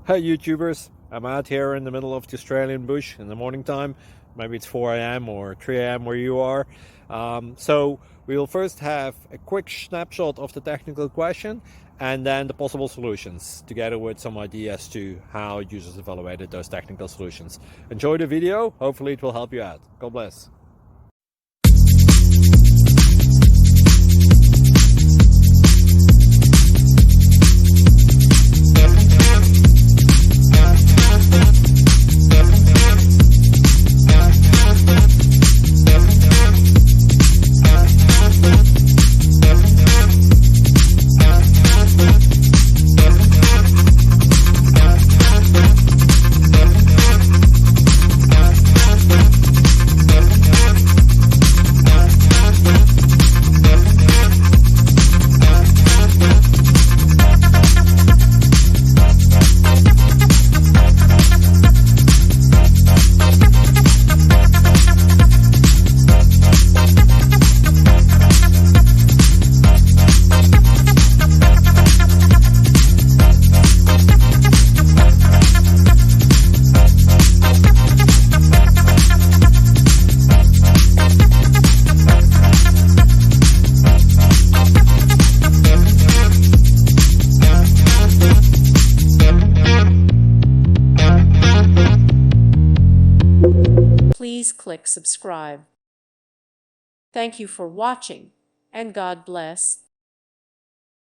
Hey YouTubers, I'm out here in the middle of the Australian bush in the morning time. Maybe it's 4 a.m. or 3 a.m. where you are. So we'll first have a quick snapshot of the technical question and then the possible solutions, together with some ideas to how users evaluated those technical solutions. Enjoy the video, hopefully it will help you out. God bless. Please click subscribe. Thank you for watching, and God bless.